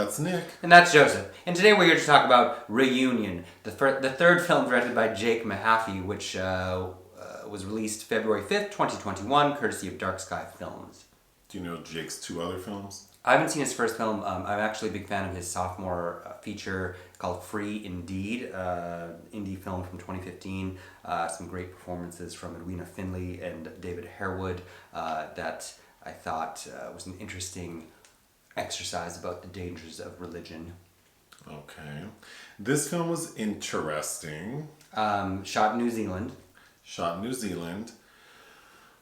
That's Nick. And that's Joseph. And today we're here to talk about Reunion, the third film directed by Jake Mahaffy, which was released February 5th, 2021, courtesy of Dark Sky Films. Do you know Jake's two other films? I haven't seen his first film. I'm actually a big fan of his sophomore feature called Free Indeed, indie film from 2015. Some great performances from Edwina Finley and David Harewood that I thought was an interesting exercise about the dangers of religion. Okay. This film was interesting. Shot in New Zealand.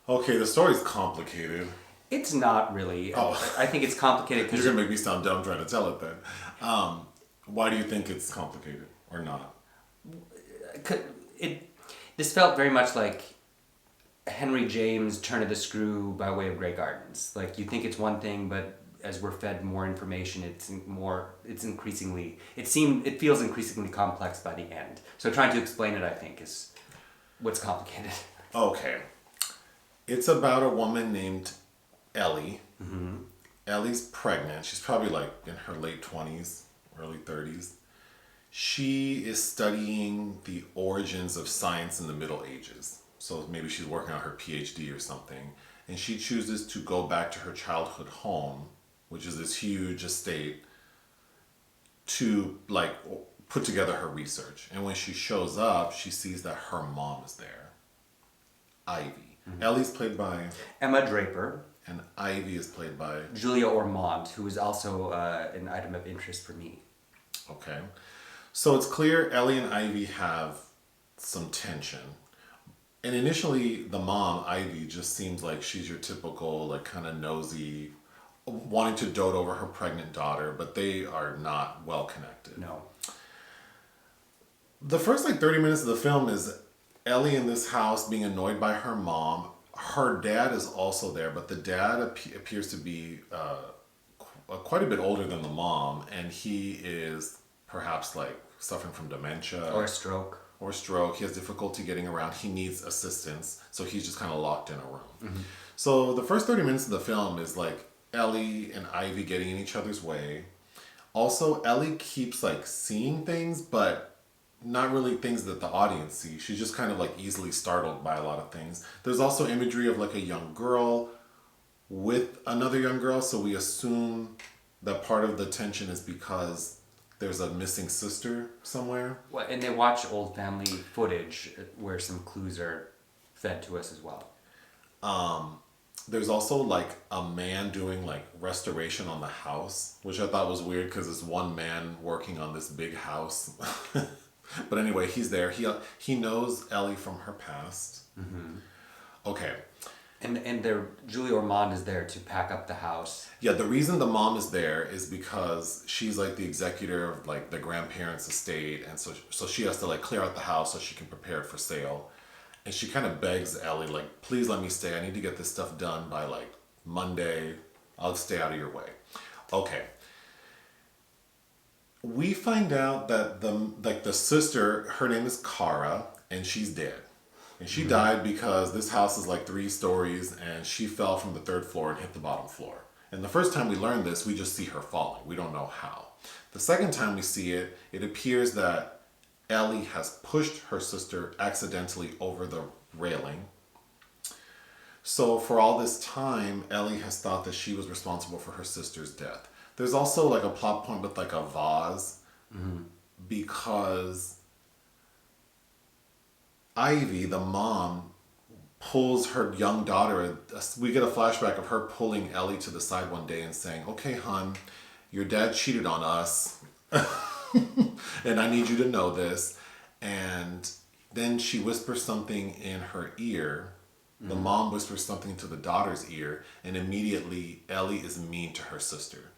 Okay, the story's complicated. It's not really. Oh. I think it's complicated because... You're going to make me sound dumb trying to tell it then. Why do you think it's complicated or not? This felt very much like Henry James' Turn of the Screw by way of Grey Gardens. Like, you think it's one thing, but as we're fed more information, it feels increasingly complex by the end. So trying to explain it, I think, is what's complicated. Okay. It's about a woman named Ellie. Mm-hmm. Ellie's pregnant. She's probably like in her late 20s, early 30s. She is studying the origins of science in the Middle Ages. So maybe she's working on her PhD or something. And she chooses to go back to her childhood home, which is this huge estate, to like put together her research. And when she shows up, she sees that her mom is there, Ivy. Mm-hmm. Ellie's played by Emma Draper. And Ivy is played by Julia Ormond, who is also an item of interest for me. Okay. So it's clear Ellie and Ivy have some tension. And initially, the mom, Ivy, just seems like she's your typical, like, kind of nosy, wanting to dote over her pregnant daughter, but they are not well connected. No. The first, 30 minutes of the film is Ellie in this house being annoyed by her mom. Her dad is also there, but the dad appears to be quite a bit older than the mom, and he is perhaps, suffering from dementia. Or a stroke. He has difficulty getting around. He needs assistance, so he's just kind of locked in a room. Mm-hmm. So the first 30 minutes of the film is Ellie and Ivy getting in each other's way. Also, Ellie keeps seeing things, but not really things that the audience see. She's just kind of easily startled by a lot of things. There's also imagery of a young girl with another young girl, so we assume that part of the tension is because there's a missing sister somewhere. Well, and they watch old family footage where some clues are fed to us as well. There's also a man doing restoration on the house, which I thought was weird because it's one man working on this big house. But anyway, he's there. He knows Ellie from her past. Mm-hmm. Okay. And Julie Ormond is there to pack up the house. Yeah, the reason the mom is there is because she's the executor of the grandparents' estate, and so she has to clear out the house so she can prepare it for sale. And she kind of begs Ellie, please let me stay. I need to get this stuff done by Monday. I'll stay out of your way. Okay. We find out that the sister, her name is Cara, and she's dead. And she died because this house is 3 stories, and she fell from the 3rd floor and hit the bottom floor. And the first time we learn this, we just see her falling. We don't know how. The second time we see it, it appears that Ellie has pushed her sister accidentally over the railing. So for all this time, Ellie has thought that she was responsible for her sister's death. There's also a plot point with a vase, because Ivy, the mom, pulls her young daughter. We get a flashback of her pulling Ellie to the side one day and saying, "Okay, hon, your dad cheated on us, and I need you to know this." And then she whispers something in her ear. The mom whispers something to the daughter's ear, and immediately Ellie is mean to her sister.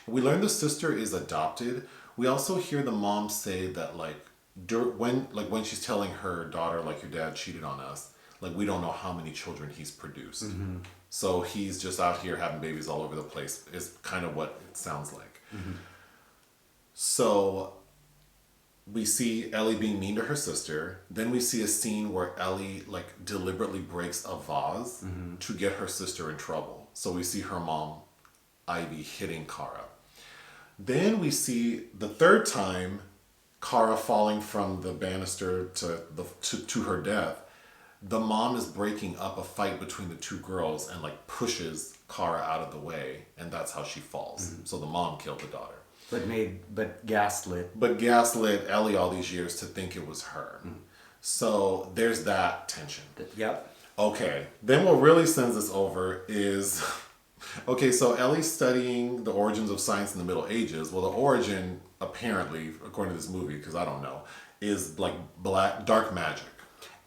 We learn the sister is adopted. We also hear the mom say that when she's telling her daughter your dad cheated on us, we don't know how many children he's produced. Mm-hmm. So he's just out here having babies all over the place is kind of what it sounds like. Mm-hmm. So we see Ellie being mean to her sister. Then we see a scene where Ellie deliberately breaks a vase to get her sister in trouble. So we see her mom, Ivy, hitting Cara. Then we see the third time Kara falling from the banister to her death. The mom is breaking up a fight between the two girls and like pushes Kara out of the way, and that's how she falls. So the mom killed the daughter. But gaslit. But gaslit Ellie all these years to think it was her. So there's that tension. Yep. Okay, then what really sends us over is, okay, so Ellie's studying the origins of science in the Middle Ages. Well, the origin, apparently, according to this movie, because I don't know, is like dark magic.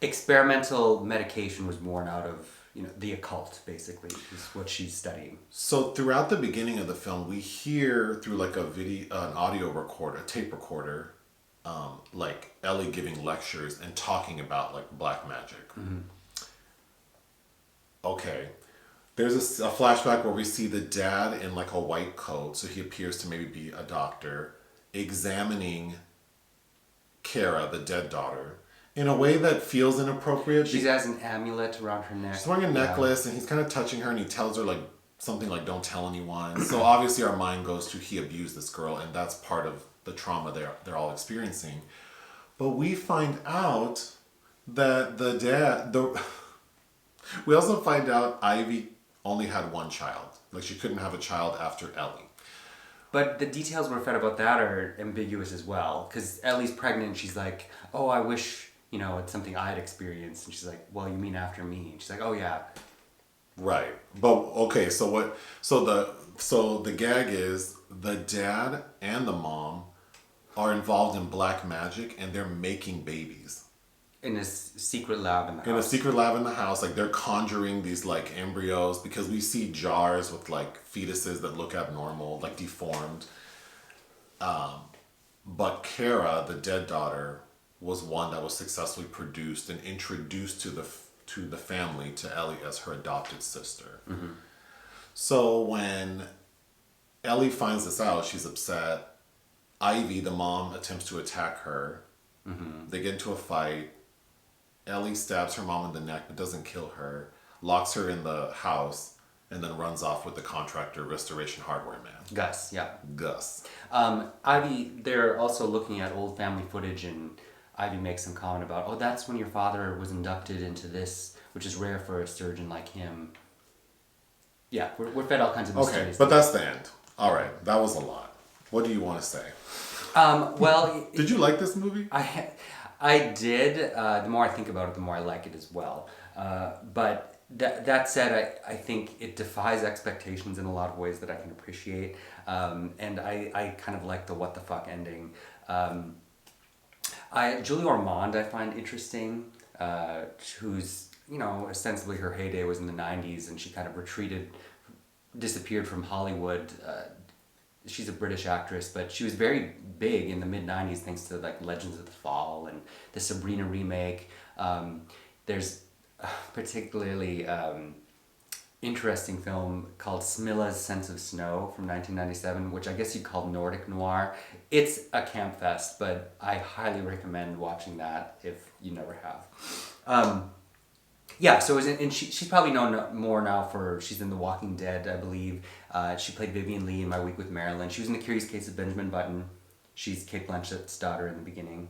Experimental medication was born out of, the occult, basically, is what she's studying. So throughout the beginning of the film, we hear through like an audio recorder, a tape recorder, like Ellie giving lectures and talking about like black magic. Okay. There's a flashback where we see the dad in like a white coat, so he appears to maybe be a doctor, examining Kara, the dead daughter, in a way that feels inappropriate. She has an amulet around her neck. She's wearing a necklace, and he's kind of touching her, and he tells her like something like "Don't tell anyone." So obviously, our mind goes to he abused this girl, and that's part of the trauma they're all experiencing. But we find out that we also find out Ivy only had one child. Like she couldn't have a child after Ellie. But the details we're fed about that are ambiguous as well. Because Ellie's pregnant and she's like, oh, I wish, it's something I had experienced. And she's like, well, you mean after me? And she's like, oh, yeah. Right. But, okay, so the gag is the dad and the mom are involved in black magic and they're making babies. In a secret lab in the house. In a secret lab in the house, like they're conjuring these like embryos because we see jars with like fetuses that look abnormal, like deformed. But Kara, the dead daughter, was one that was successfully produced and introduced to the family, to Ellie as her adopted sister. So when Ellie finds this out, she's upset. Ivy, the mom, attempts to attack her. They get into a fight. Ellie stabs her mom in the neck but doesn't kill her, locks her in the house, and then runs off with the contractor restoration hardware man. Gus, yeah. Gus. Ivy, they're also looking at old family footage, and Ivy makes some comment about, oh, that's when your father was inducted into this, which is rare for a surgeon like him. Yeah, we're fed all kinds of mysterious Okay, but that's the end. All right, that was a lot. What do you want to say? Well... Did you like this movie? I did. The more I think about it, the more I like it as well. But that said, I think it defies expectations in a lot of ways that I can appreciate. And I kind of like the what the fuck ending. Julie Ormond I find interesting, who's, ostensibly her heyday was in the 90s and she kind of disappeared from Hollywood. She's a British actress, but she was very big in the mid-90s thanks to like Legends of the Fall and the Sabrina remake. There's a particularly interesting film called Smila's Sense of Snow from 1997, which I guess you'd call Nordic noir. It's a camp fest, but I highly recommend watching that if you never have. Yeah, so she's probably known more now she's in The Walking Dead, I believe. She played Vivian Lee in My Week with Marilyn. She was in The Curious Case of Benjamin Button. She's Cate Blanchett's daughter in the beginning.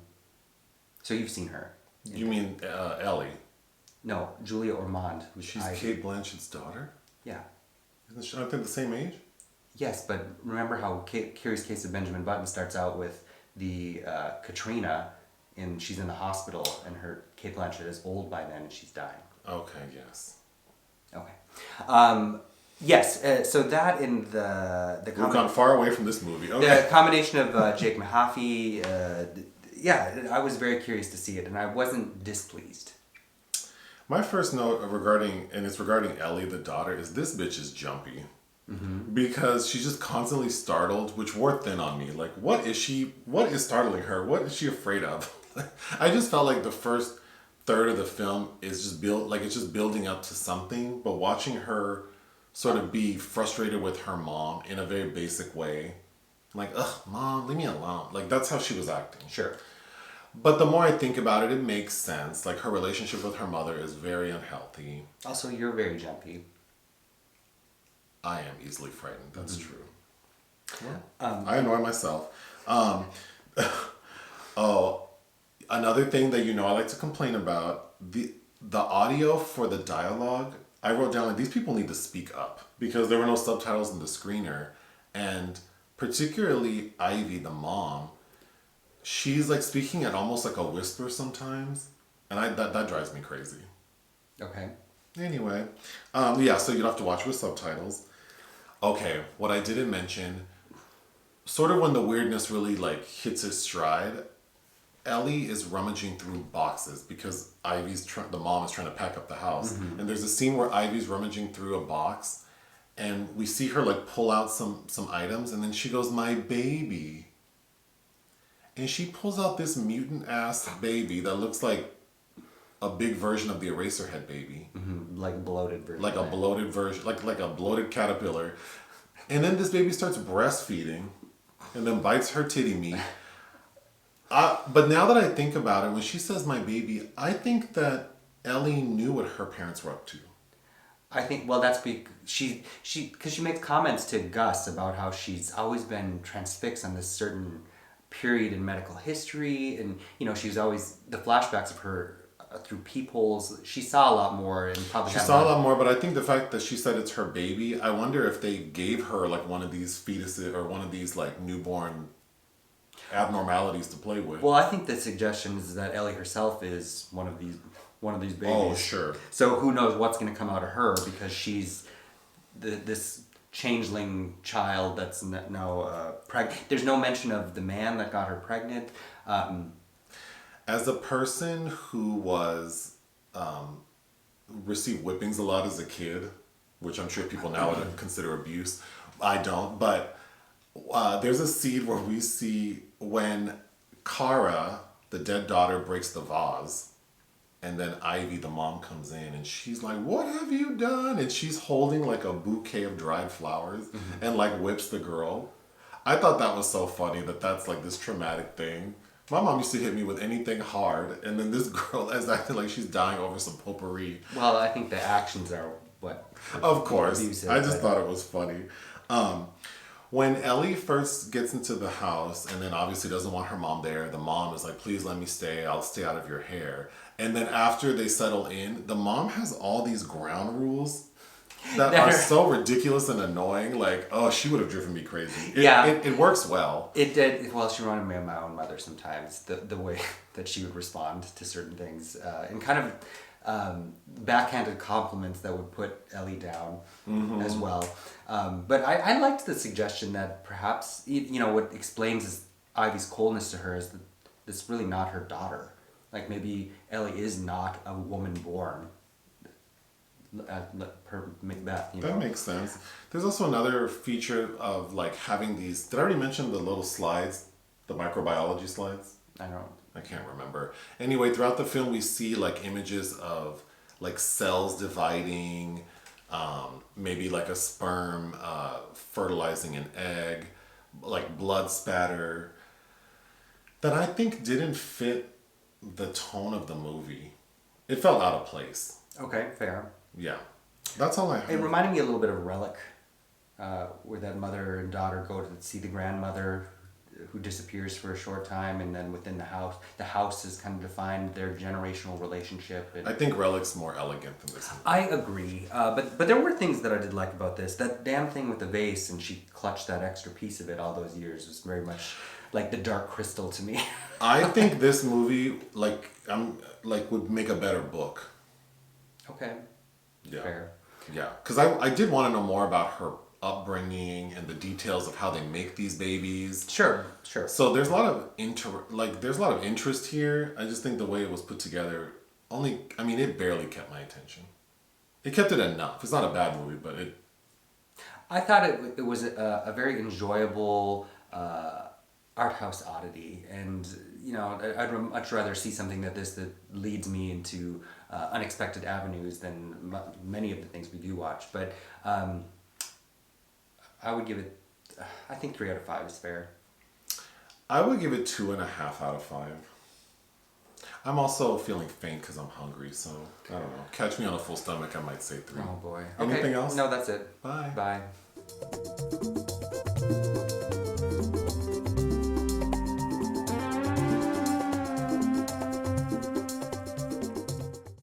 So you've seen her. You mean Ellie? No, Julia Ormond. She's Cate Blanchett's daughter? Yeah. Aren't they the same age? Yes, but remember how Curious Case of Benjamin Button starts out with the Katrina, and she's in the hospital, and Cate Blanchett is old by then, and she's dying. Okay, yes. Okay. Yes, so that in the We've gone far away from this movie. Okay. The combination of Jake Mahaffy, I was very curious to see it, and I wasn't displeased. My first note regarding Ellie, the daughter, is this bitch is jumpy. Because she's just constantly startled, which wore thin on me. Like, what is startling her? What is she afraid of? I just felt like the first third of the film is just it's just building up to something, but watching her sort of be frustrated with her mom in a very basic way. Like, ugh, mom, leave me alone. Like, that's how she was acting. Sure. But the more I think about it, it makes sense. Like, her relationship with her mother is very unhealthy. Also, you're very jumpy. I am easily frightened. That's true. Well, I annoy myself. Um, oh, another thing that I like to complain about, the audio for the dialogue. I wrote down like these people need to speak up because there were no subtitles in the screener, and particularly Ivy, the mom, she's like speaking at almost like a whisper sometimes, and that drives me crazy. Okay. Anyway, yeah, so you'd have to watch with subtitles. Okay, what I didn't mention, sort of when the weirdness really like hits its stride, Ellie is rummaging through boxes because the mom is trying to pack up the house. Mm-hmm. And there's a scene where Ivy's rummaging through a box and we see her like pull out some items and then she goes, "My baby." And she pulls out this mutant ass baby that looks like a big version of the Eraserhead baby. Mm-hmm. Like a bloated version. Like a bloated version, like a bloated caterpillar. And then this baby starts breastfeeding and then bites her titty meat. But now that I think about it, when she says "my baby," I think that Ellie knew what her parents were up to. I think, well, that's because she makes comments to Gus about how she's always been transfixed on this certain period in medical history, and she's always the flashbacks of her through peepholes. She saw a lot more, and probably she saw a lot more. But I think the fact that she said it's her baby, I wonder if they gave her like one of these fetuses or one of these like newborn abnormalities to play with. Well, I think the suggestion is that Ellie herself is one of these babies. Oh, sure. So who knows what's going to come out of her because she's this changeling child that's pregnant. There's no mention of the man that got her pregnant. As a person who was received whippings a lot as a kid, which I'm sure people now would consider abuse, I don't, but there's a scene where we see when Kara, the dead daughter, breaks the vase, and then Ivy, the mom, comes in, and she's like, "What have you done?" And she's holding like a bouquet of dried flowers and like whips the girl. I thought that was so funny that's like this traumatic thing. My mom used to hit me with anything hard, and then this girl is acting like she's dying over some potpourri. Well, I think the actions are what... Of course. I just thought it was funny. When Ellie first gets into the house and then obviously doesn't want her mom there, the mom is like, "Please let me stay. I'll stay out of your hair." And then after they settle in, the mom has all these ground rules that are so ridiculous and annoying. Like, oh, she would have driven me crazy. It works well. It did. Well, she reminded me of my own mother sometimes. The way that she would respond to certain things and kind of backhanded compliments that would put Ellie down as well. But I liked the suggestion that perhaps what explains Ivy's coldness to her is that it's really not her daughter. Like maybe Ellie is not a woman born. Per Macbeth. That makes sense. There's also another feature of like having these. Did I already mention the little slides, the microbiology slides? I can't remember. Anyway, throughout the film, we see like images of like cells dividing, maybe like a sperm fertilizing an egg, like blood spatter, that I think didn't fit the tone of the movie. It felt out of place. Okay, fair. Yeah. That's all I heard. It reminded me a little bit of Relic, where that mother and daughter go to see the grandmother who disappears for a short time, and then within the house has kind of defined their generational relationship. I think Relic's more elegant than this movie. I agree, but there were things that I did like about this. That damn thing with the vase, and she clutched that extra piece of it all those years, was very much like the Dark Crystal to me. I think this movie would make a better book. Okay. Yeah. Fair. Yeah, because I did want to know more about her upbringing and the details of how they make these babies. Sure. So there's a lot of interest here. I just think the way it was put together it barely kept my attention. It kept it enough. It's not a bad movie, but it. I thought it was a very enjoyable art house oddity, and I'd much rather see something that leads me into unexpected avenues than many of the things we do watch. But I would give it, I think 3 out of 5 is fair. I would give it 2.5 out of 5. I'm also feeling faint because I'm hungry, so I don't know. Catch me on a full stomach, I might say 3. Oh boy. Anything else? No, that's it. Bye. Bye.